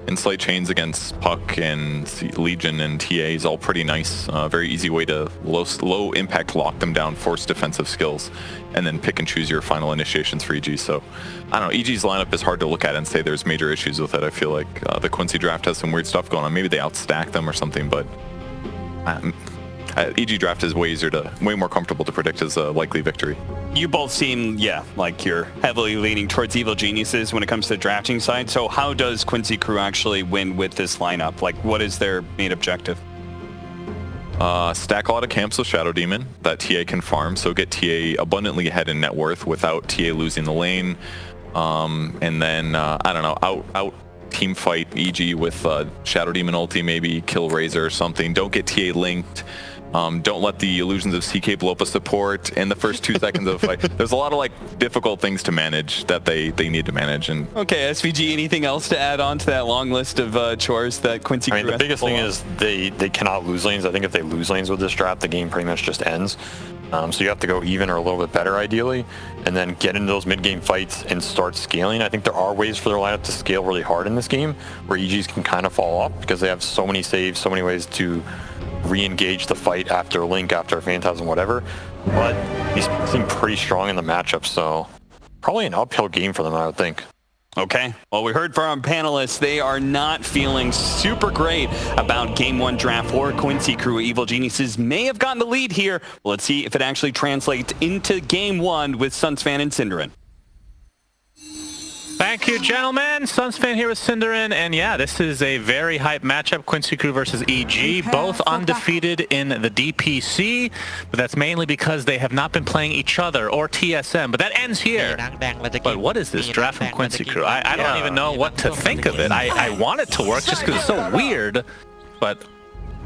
in slight chains against Puck and Legion and TA is all pretty nice. Very easy way to low impact lock them down, force defensive skills, and then pick and choose your final initiations for EG. So I don't know, EG's lineup is hard to look at and say there's major issues with it. I feel like the Quincy draft has some weird stuff going on. Maybe they outstack them or something, but EG draft is way more comfortable to predict as a likely victory. You both seem, like you're heavily leaning towards Evil Geniuses when it comes to the drafting side. So how does Quincy Crew actually win with this lineup? Like, what is their main objective? Stack a lot of camps with Shadow Demon that TA can farm, so get TA abundantly ahead in net worth without TA losing the lane. And then, I don't know, out team fight EG with Shadow Demon ulti, maybe kill Razor or something. Don't get TA linked. Don't let the illusions of CK blow up a support in the first 2 seconds of the fight. There's a lot of like difficult things to manage that they need to manage. And okay, SVG, anything else to add on to that long list of chores that Quincy Crew has? The biggest thing is they cannot lose lanes. I think if they lose lanes with this draft, the game pretty much just ends. So you have to go even or a little bit better ideally, and then get into those mid-game fights and start scaling. I think there are ways for their lineup to scale really hard in this game where EGs can kind of fall off because they have so many saves, so many ways to re-engage the fight after Link, after Phantasm, whatever. But these seem pretty strong in the matchup, so probably an uphill game for them, I would think. Okay, well, we heard from our panelists. They are not feeling super great about Game 1 draft for Quincy Crew. Evil Geniuses may have gotten the lead here. Well, let's see if it actually translates into Game 1 with Sunsfan and Cinderin. Thank you, gentlemen. Sunsfan here with Cinderin, and yeah, this is a very hype matchup, Quincy Crew versus EG, both undefeated in the DPC, but that's mainly because they have not been playing each other or TSM, but that ends here. But what is this draft from Quincy Crew? I don't even know what to think of it. I want it to work just because it's so weird, but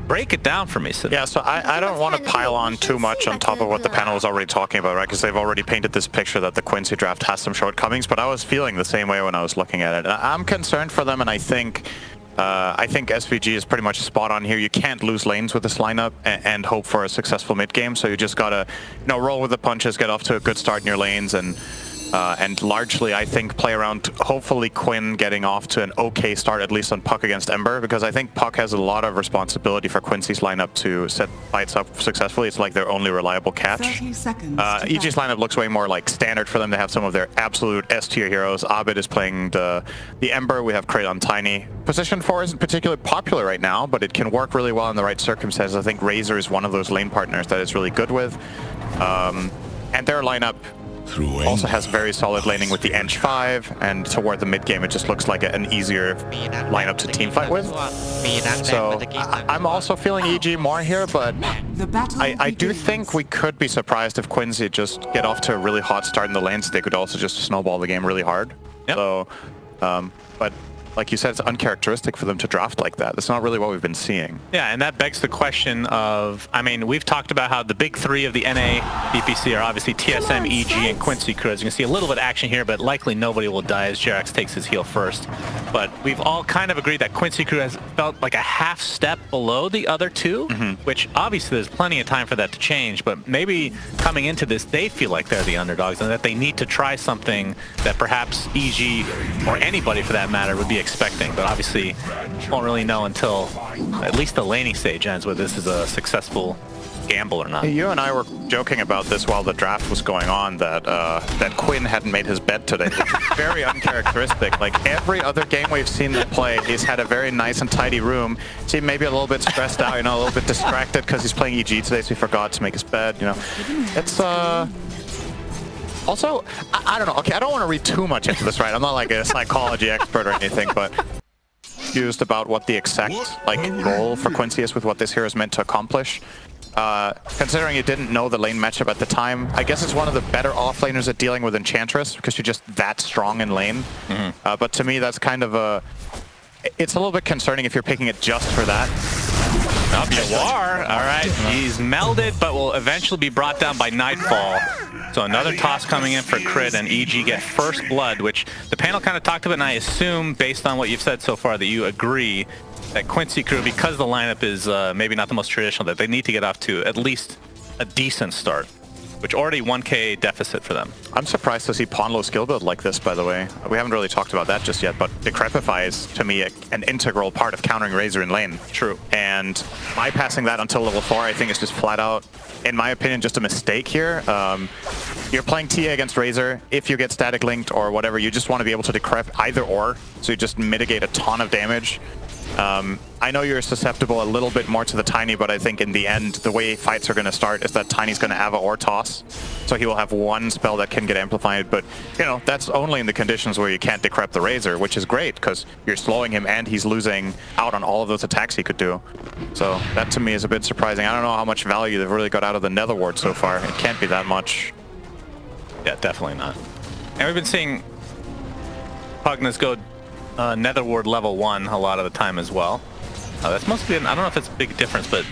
break it down for me, Sid. Yeah, so I don't want to pile on too much on top of what the panel was already talking about, right? Because they've already painted this picture that the Quincy draft has some shortcomings, but I was feeling the same way when I was looking at it. I'm concerned for them, and I think SVG is pretty much spot on here. You can't lose lanes with this lineup and hope for a successful mid game, so you just gotta, roll with the punches, get off to a good start in your lanes, and largely, I think, play around, hopefully Quinn getting off to an okay start, at least on Puck against Ember, because I think Puck has a lot of responsibility for Quincy's lineup to set fights up successfully. It's like their only reliable catch. EG's lineup looks way more like standard for them. They have some of their absolute S-tier heroes. Abed is playing the Ember. We have Kraton Tiny. Position 4 isn't particularly popular right now, but it can work really well in the right circumstances. I think Razor is one of those lane partners that it's really good with. And their lineup also has very solid laning with the Eng 5, and toward the mid game it just looks like an easier lineup to teamfight with. So I'm also feeling EG more here, but I do think we could be surprised if Quincy just get off to a really hot start in the lanes. They could also just snowball the game really hard. Yep. So, but like you said, it's uncharacteristic for them to draft like that. That's not really what we've been seeing. Yeah, and that begs the question of, we've talked about how the big three of the NA DPC are obviously TSM, EG, and Quincy Crew. As you can see, a little bit of action here, but likely nobody will die as Jerax takes his heal first. But we've all kind of agreed that Quincy Crew has felt like a half step below the other two, which obviously there's plenty of time for that to change, but maybe coming into this, they feel like they're the underdogs and that they need to try something that perhaps EG, or anybody for that matter, would be expecting, but obviously won't really know until at least the laning stage ends, whether this is a successful gamble or not. You and I were joking about this while the draft was going on, that that Quinn hadn't made his bed today, which is very uncharacteristic. Like every other game we've seen them play, he's had a very nice and tidy room. Seemed maybe a little bit stressed out, a little bit distracted because he's playing EG today, so he forgot to make his bed. It's also, I don't know. Okay, I don't want to read too much into this, right? I'm not like a psychology expert or anything, but confused about what the exact role for Quincy is with what this hero is meant to accomplish. Considering you didn't know the lane matchup at the time, I guess it's one of the better offlaners at dealing with Enchantress because you're just that strong in lane. But to me, that's kind of it's a little bit concerning if you're picking it just for that. Oh, you are. All right, he's melded, but will eventually be brought down by Nightfall. So another toss coming in for Crit, and EG get first blood, which the panel kind of talked about, and I assume, based on what you've said so far, that you agree that Quincy Crew, because the lineup is maybe not the most traditional, that they need to get off to at least a decent start. which already 1k deficit for them. I'm surprised to see Ponlo's skill build like this, by the way. We haven't really talked about that just yet, but Decrepify is, to me, an integral part of countering Razor in lane. True. And bypassing that until level 4, I think, is just flat out, in my opinion, just a mistake here. You're playing TA against Razor. If you get static linked or whatever, you just want to be able to decrep either or, so you just mitigate a ton of damage. I know you're susceptible a little bit more to the Tiny, but I think in the end, the way fights are going to start is that Tiny's going to Ava or Toss. So he will have one spell that can get amplified, but, you know, that's only in the conditions where you can't decrep the Razor, which is great, because you're slowing him and he's losing out on all of those attacks he could do. So that, to me, is a bit surprising. I don't know how much value they've really got out of the Nether Ward so far. It can't be that much. Yeah, definitely not. And we've been seeing Pugnas go Nether Ward level 1 a lot of the time as well. That's mostly, I don't know if it's a big difference, but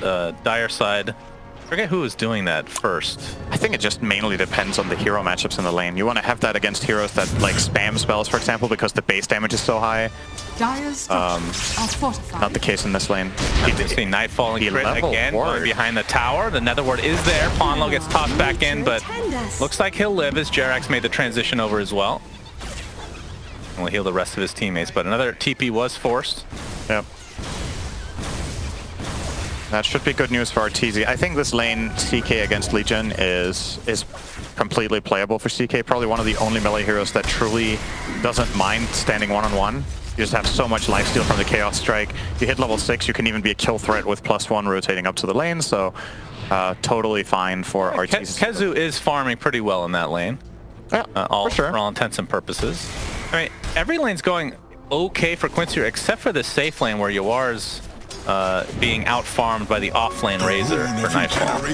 Dire side, I forget who was doing that first. I think it just mainly depends on the hero matchups in the lane. You want to have that against heroes that like spam spells, for example, because the base damage is so high. Not the case in this lane. You see Nightfall and crit again, going behind the tower. The Nether Ward is there. Ponlo gets tossed back in, but looks like he'll live as Jerax made the transition over as well. And will heal the rest of his teammates, but another TP was forced. Yep. That should be good news for RTZ. I think this lane, CK against Legion, is completely playable for CK. Probably one of the only melee heroes that truly doesn't mind standing one-on-one. You just have so much lifesteal from the Chaos Strike. You hit level 6, you can even be a kill threat with +1 rotating up to the lane, so totally fine for RTZ. Kezu is farming pretty well in that lane. Yeah, for sure. For all intents and purposes. I mean, every lane's going okay for Quincy, except for the safe lane where Yawar's being out-farmed by the off-lane Razor for Nightfall.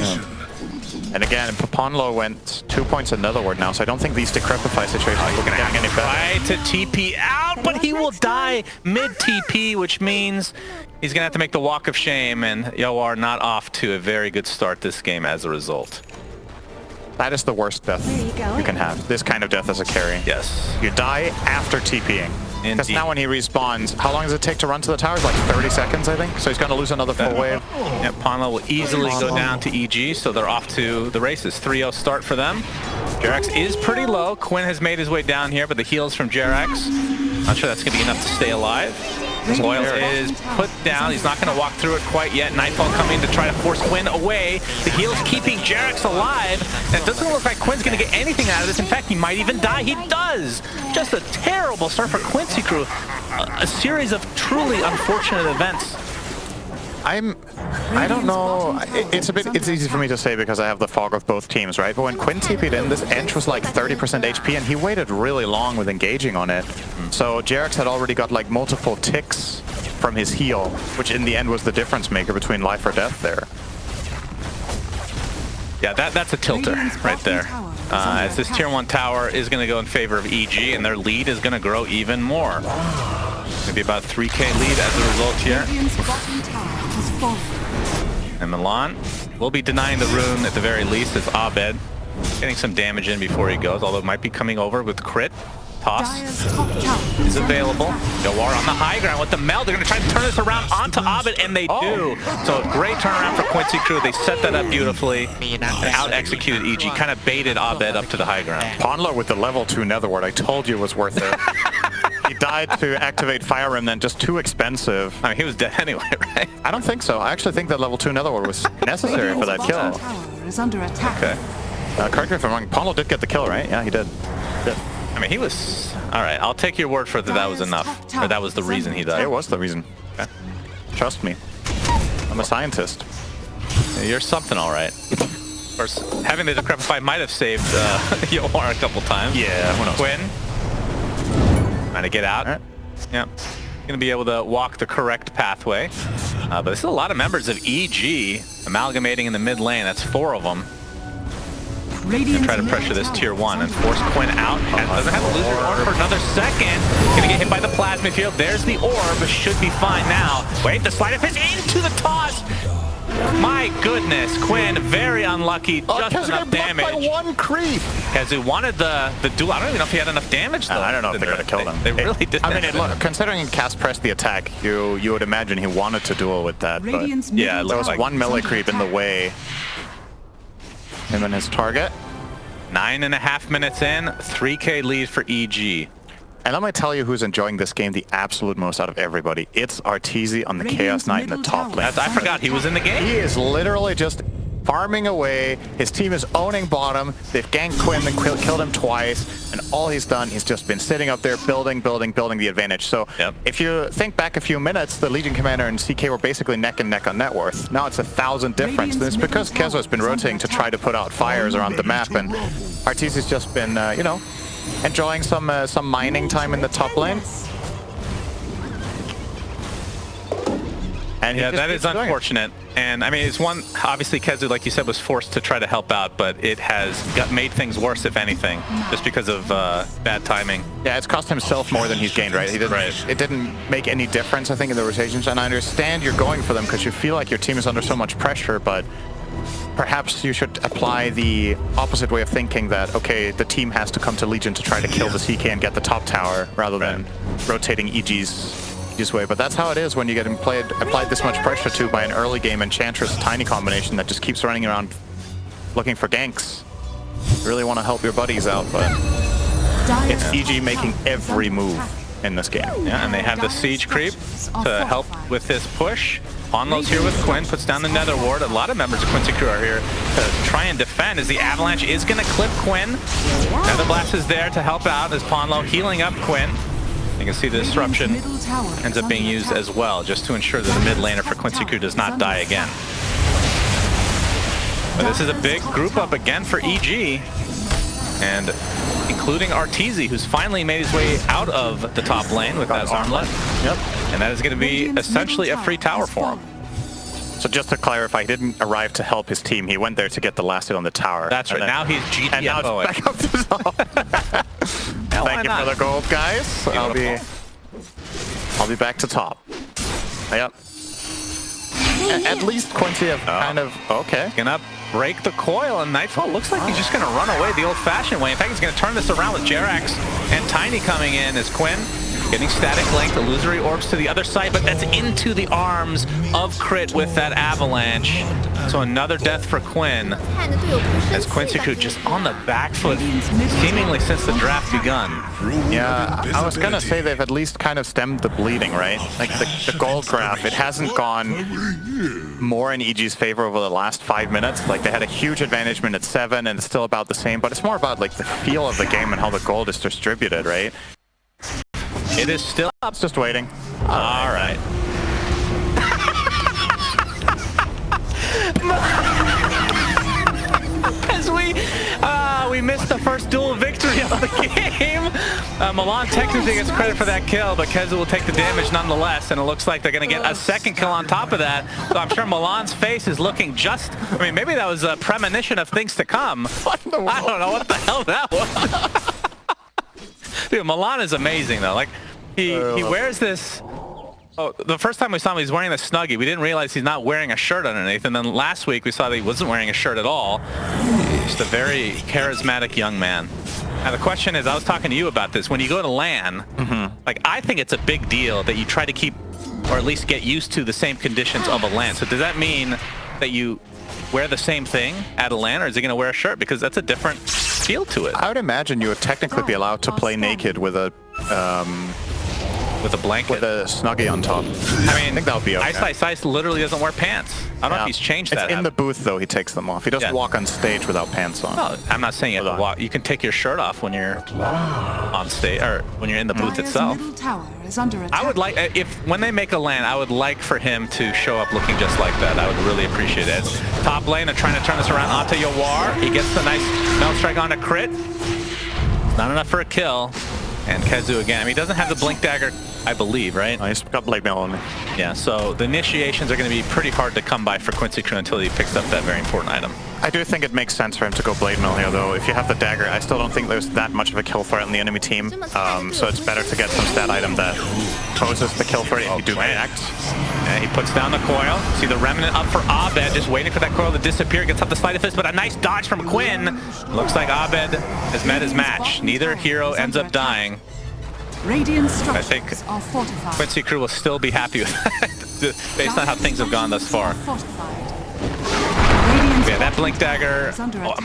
And again, Ponlo went 2 points in Nether Ward now, so I don't think these Decrepify situations are looking any better. Try to TP out, but he will die mid-TP, which means he's going to have to make the walk of shame, and Yawar not off to a very good start this game as a result. That is the worst death you can have. This kind of death as a carry. Yes. You die after TPing. Because now when he respawns, how long does it take to run to the towers? Like 30 seconds, I think. So he's going to lose another full wave. Yeah, Ponlo will easily go down to EG, so they're off to the races. 3-0 start for them. Jerax is pretty low. Quinn has made his way down here, but the heals from Jerax, not sure that's going to be enough to stay alive. Loyal is put down. He's not going to walk through it quite yet. Nightfall coming to try to force Quinn away. The heal's keeping Jerax alive. And it doesn't look like Quinn's going to get anything out of this. In fact, he might even die. He does. Just a terrible start for Quincy crew. A series of truly unfortunate events. I don't know. It's easy for me to say because I have the fog of both teams, right? But when Quinn TP'd in, this Ench was like 30% HP, and he waited really long with engaging on it. So Jerax had already got like multiple ticks from his heal, which in the end was the difference maker between life or death there. Yeah, that's a tilter right there. As this tier 1 tower is going to go in favor of EG, and their lead is going to grow even more. Maybe about 3k lead as a result here. And Milan will be denying the rune at the very least as Abed getting some damage in before he goes, although it might be coming over with crit. Toss is available. Yawar on the high ground with the meld. They're going to try to turn this around onto Abed, and they do. So a great turnaround for Quincy crew. They set that up beautifully and out-executed EG. Kind of baited Abed up to the high ground. Ponlo with the level 2 Nether Ward. I told you it was worth it. He died to activate Fire Rim, then just too expensive. I mean, he was dead anyway, right? I don't think so. I actually think that level 2 Nether Ward was necessary for that kill. Okay. Correct me if I'm wrong. Ponlo did get the kill, right? Yeah, he did. I mean, he was... All right, I'll take your word for that was enough. Or that was the reason he died. It was the reason. Okay. Trust me. I'm a scientist. Yeah, you're something, all right. Of course, having the Decrepify might have saved Yawar a couple times. Yeah, who knows? Quinn. Trying to get out. Right. Yep. Going to be able to walk the correct pathway. But this is a lot of members of EG amalgamating in the mid lane. That's 4 of them. Gonna try to pressure this tier 1 and force Quinn out. And doesn't have to lose her orb for another second. Gonna get hit by the plasma field. There's the orb, but should be fine now. Wait, the slide of his into the toss. My goodness, Quinn very unlucky. Just enough damage. By 1 creep. Kezu wanted the duel. I don't even know if he had enough damage though. I don't know if they could have killed him. They really did. I mean, look, considering Cast pressed the attack, you would imagine he wanted to duel with that. But yeah, there was like 1 melee creep in the way. Him and his target. 9.5 minutes in, 3K lead for EG. And let me tell you who's enjoying this game the absolute most out of everybody. It's Arteezy on the Chaos Knight in the top lane. I forgot he was in the game. He is literally just farming away. His team is owning bottom. They've ganked Quinn and killed him twice. And all he's done, he's just been sitting up there building the advantage. So if you think back a few minutes, the Legion Commander and CK were basically neck and neck on net worth. Now it's 1,000 difference. And it's because Kezo has been rotating to try to put out fires around the map. And Arteezy's just been, you know, enjoying some mining time in the top lane. And yeah, that is unfortunate. And I mean, it's one, obviously Kezu, like you said, was forced to try to help out, but it has made things worse, if anything, just because of bad timing. Yeah, it's cost himself more than he's gained, right? He didn't, It didn't make any difference, I think, in the rotations. And I understand you're going for them because you feel like your team is under so much pressure, but perhaps you should apply the opposite way of thinking that, okay, the team has to come to Legion to try to kill the CK and get the top tower rather than rotating EG's way. But that's how it is when you get applied this much pressure to by an early game Enchantress Tiny combination that just keeps running around looking for ganks. You really want to help your buddies out, but it's EG making every move in this game. Yeah, and they have the siege creep to help with this push. Onlo's here with Quinn, puts down the Nether Ward. A lot of members of Quincy crew are here to try and defend as the Avalanche is going to clip Quinn. Nether Blast is there to help out as Ponlo healing up Quinn. You can see the disruption ends up being used as well, just to ensure that the mid laner for Quincy crew does not die again. But this is a big group up again for EG, and including Arteezy, who's finally made his way out of the top lane with that armlet. Yep. And that is going to be essentially a free tower for him. So just to clarify, he didn't arrive to help his team. He went there to get the last hit on the tower. That's right. Now he's GTFOing. And now it's back up to the top. Thank you for the gold, guys. I'll be back to top. Yep. At least Quincy have kind of Gonna break the coil, and Nightfall looks like he's just gonna run away the old-fashioned way. In fact, he's gonna turn this around with Jerax and Tiny coming in as Quinn getting static link, illusory orbs to the other side, but that's into the arms of Crit with that avalanche. So another death for Quinn, as Quincy crew just on the back foot, seemingly since the draft begun. Yeah, I was gonna say they've at least kind of stemmed the bleeding, right? Like the gold graph, it hasn't gone more in EG's favor over the last 5 minutes. Like they had a huge advantage minute 7, and it's still about the same, but it's more about like the feel of the game and how the gold is distributed, right? It is still up. It's just waiting. All right. As we missed the first duel victory of the game. Milan technically gets credit for that kill, but Kezu will take the damage nonetheless, and it looks like they're going to get a second kill on top of that. So I'm sure Milan's face is looking just... I mean, maybe that was a premonition of things to come. I don't know what the hell that was. Dude, Milan is amazing, though. Like, he wears this... Oh, the first time we saw him, he's wearing the Snuggie. We didn't realize he's not wearing a shirt underneath. And then last week, we saw that he wasn't wearing a shirt at all. Just a very charismatic young man. Now, the question is, I was talking to you about this. When you go to LAN, like, I think it's a big deal that you try to keep, or at least get used to the same conditions of a LAN. So does that mean that you wear the same thing at a LAN, or is he going to wear a shirt? Because that's a different feel to it. I would imagine you would technically be allowed to play naked with a blanket, with a Snuggie on top. I think that would be okay. Ice literally doesn't wear pants. I don't know if he's changed that. It's in the booth though. He takes them off. He doesn't walk on stage without pants on. No, I'm not saying you have to walk. You can take your shirt off when you're on stage or when you're in the booth itself. I would like when they make a LAN, I would like for him to show up looking just like that. I would really appreciate it. Top lane and trying to turn this around onto Yawar. He gets the nice melt strike on a crit. Not enough for a kill. And Kezu again. I mean, he doesn't have the blink dagger, I believe, right? No, he's got blade mail on me. Yeah, so the initiations are going to be pretty hard to come by for Quincy crew until he picks up that very important item. I do think it makes sense for him to go blade mail here, though. If you have the dagger, I still don't think there's that much of a kill threat in the enemy team. So it's better to get some stat item that poses the kill threat if you do react. And he puts down the coil. See the remnant up for Abed, just waiting for that coil to disappear. Gets up the sleight of fist, but a nice dodge from Quinn. Looks like Abed has met his match. Neither hero ends up dying. I think Quincy crew will still be happy with that, based on how things have gone thus far. Yeah, that Blink Dagger,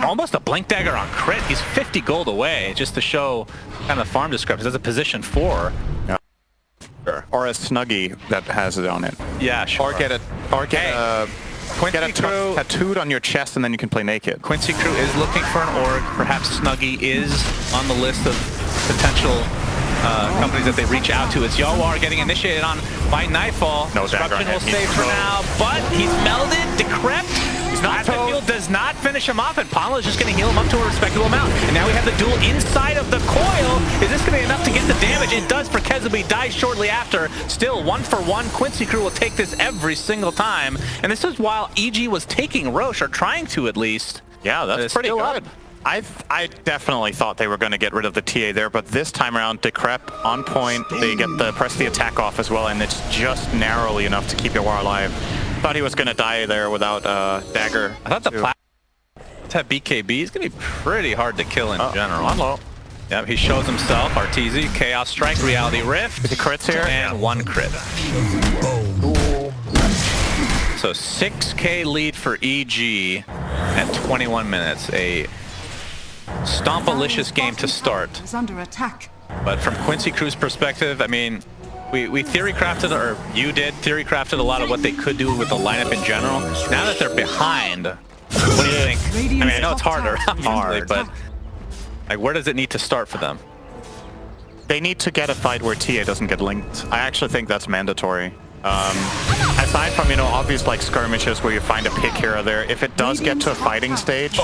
almost a Blink Dagger on crit. He's 50 gold away, just to show kind of the farm discrepancy. That's a position 4. Yeah. Sure. Or a Snuggie that has it on it. Yeah, sure. Or get a tattooed on your chest, and then you can play naked. Quincy Crew is looking for an org. Perhaps Snuggie is on the list of potential companies that they reach out to. As Yawar getting initiated on by Nightfall. No Disruption will save for now, but he's melded, decrypt. Fuel does not finish him off, and Pamela is just going to heal him up to a respectable amount. And now we have the duel inside of the coil. Is this going to be enough to get the damage? It does for Kezu, but he dies shortly after. Still 1-for-1. Quincy Crew will take this every single time. And this is while EG was taking Roche, or trying to at least. Yeah, that's pretty good. I definitely thought they were going to get rid of the TA there, but this time around, Decrep on point. They get the press the attack off as well, and it's just narrowly enough to keep Yawar alive. Thought he was going to die there without dagger. I thought the platform to have BKB is going to be pretty hard to kill in general. Hello. Yep, he shows himself. RTZ, Chaos Strike, Reality Rift. The crits here. And 1 crit. So 6k lead for EG at 21 minutes. A stompalicious game to start. Under attack. But from Quincy Crew's perspective, I mean, we theory crafted, or you did, theory crafted a lot of what they could do with the lineup in general. Now that they're behind, what do you think? I mean, I know it's harder, obviously, but like, where does it need to start for them? They need to get a fight where TA doesn't get linked. I actually think that's mandatory. Aside from, you know, obvious like skirmishes where you find a pick here or there, if it does get to a fighting stage...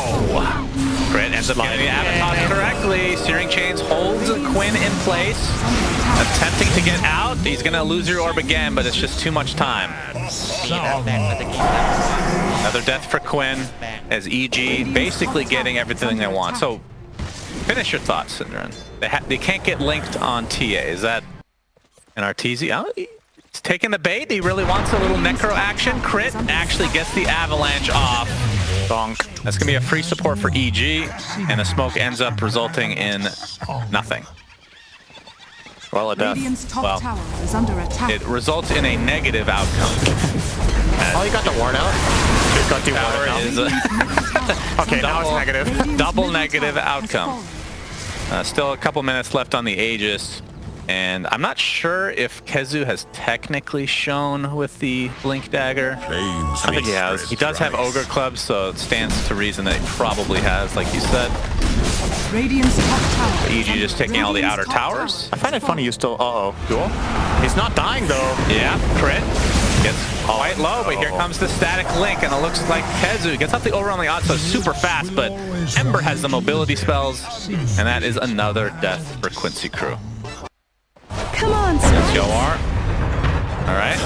Crit ends up getting the Avatar correctly. Searing Chains holds Quinn in place. Attempting to get out. He's going to lose your orb again, but it's just too much time. Another death for Quinn, as EG basically getting everything they want. So, finish your thoughts, Syndran. They can't get linked on TA. Is that an RTZ? Oh, he's taking the bait. He really wants a little necro action. Crit actually gets the avalanche off. Donk. That's going to be a free support for EG, and the smoke ends up resulting in nothing. Well, a death. Well, it results in a negative outcome. Oh, you got the ward out? You got the ward out. Is okay, now it's negative. Double negative outcome. Still a couple minutes left on the Aegis. And I'm not sure if Kezu has technically shown with the Blink Dagger. I think he has. He does have Ogre Club, so it stands to reason that he probably has, like you said. EG just taking all the outer towers. I find it funny you still... Duel? He's not dying, though. Yeah, crit. Gets quite low, but here comes the static link, and it looks like Kezu gets up the over on the odds, so super fast, but Ember has the mobility spells, and that is another death for Quincy Crew. Come on, That's Yawar. All right.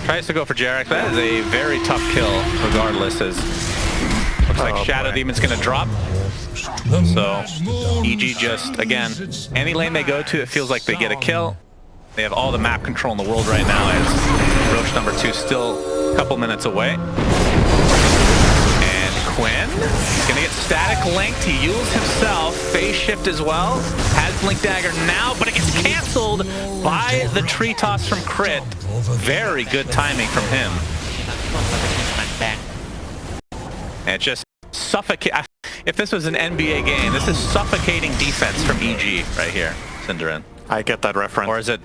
Tries to go for Jarek. That is a very tough kill, regardless, as looks like Shadow Demon's going to drop. So, EG just, again, any lane they go to, it feels like they get a kill. They have all the map control in the world right now, as Roche #2 still a couple minutes away. Quinn, he's gonna get static linked. He used himself, phase shift as well. Has Blink Dagger now, but it gets canceled by the tree toss from Crit. Very good timing from him. And just suffocate. If this was an NBA game, this is suffocating defense from EG right here, Syndran. I get that reference. Or is it?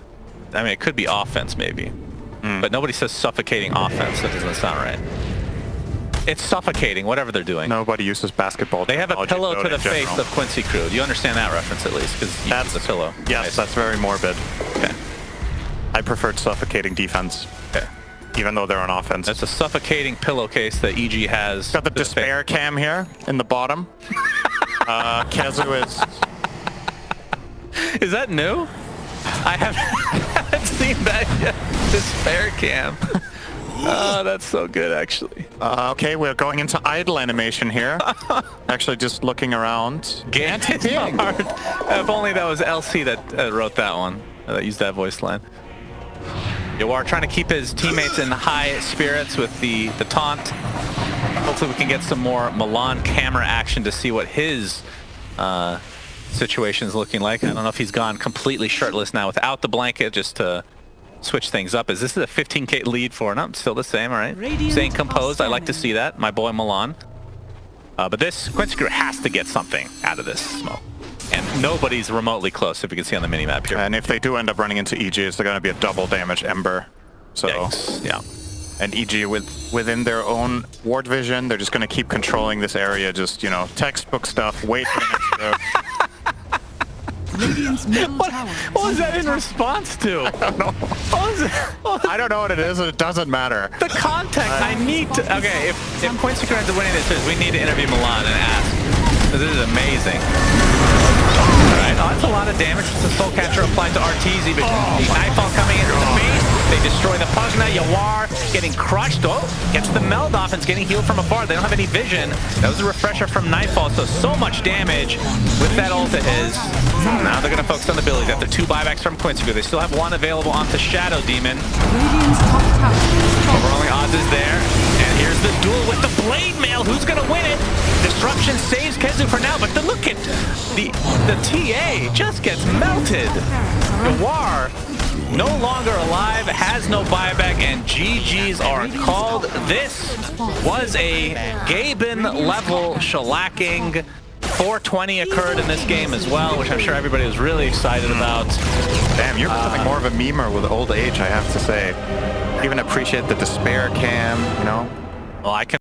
I mean, it could be offense maybe, but nobody says suffocating offense. That doesn't sound right. It's suffocating, whatever they're doing. Nobody uses basketball. They have a pillow to the face of Quincy Crew. Do you understand that reference at least? Because that's the pillow. Yes, nice. That's very morbid. Okay. I preferred suffocating defense. Okay. Even though they're on offense. That's a suffocating pillowcase that EG has. Got the despair cam here in the bottom. Kezu is... Is that new? I haven't seen that yet. Despair cam. Oh, that's so good, actually. Okay, we're going into idle animation here. Actually, just looking around. It's hard. If only that was LC that wrote that one, that used that voice line. Yawar trying to keep his teammates in high spirits with the taunt. Hopefully we can get some more Milan camera action to see what his situation is looking like. I don't know if he's gone completely shirtless now without the blanket, just to switch things up. Is this a 15k lead for? No, still the same. All right. Radiant Staying composed. I are like to see that. My boy Milan. But this Quincy Crew has to get something out of this smoke. And nobody's remotely close, if you can see on the minimap here. And if they do end up running into EGs, they're going to be a double damage Ember. So, Yikes. Yeah. and EG within their own ward vision, they're just going to keep controlling this area. Just, you know, textbook stuff. Wait for the next Radiant's middle tower. What was that in response to? I don't know. I don't know what it is, and it doesn't matter. The context, I need to... Okay, if Quincy Crew ends up winning this, we need to interview Milan and ask. This is amazing. Alright, oh, that's a lot of damage. The Soul Catcher applied to RTZ, but Nightfall coming into the base. They destroy the Pugna. Yawar getting crushed. Oh, gets the meld off and it's getting healed from afar. They don't have any vision. That was a refresher from Nightfall, so much damage with that ult of his. Now they're going to focus on the abilities after 2 buybacks from Quincy Crew. They still have 1 available onto Shadow Demon. Radiant's top tower. Overwhelming odds is there. And here's the duel with the Blade Mail. Who's going to win it? Disruption saves Kezu for now, but look at the TA just gets melted. Gawar no longer alive, has no buyback, and GGs are called. This was a Gaben level shellacking. 420 occurred in this game as well, which I'm sure everybody was really excited about. Damn, you're becoming more of a memer with old age, I have to say. Even appreciate the despair cam, you know? Well, I can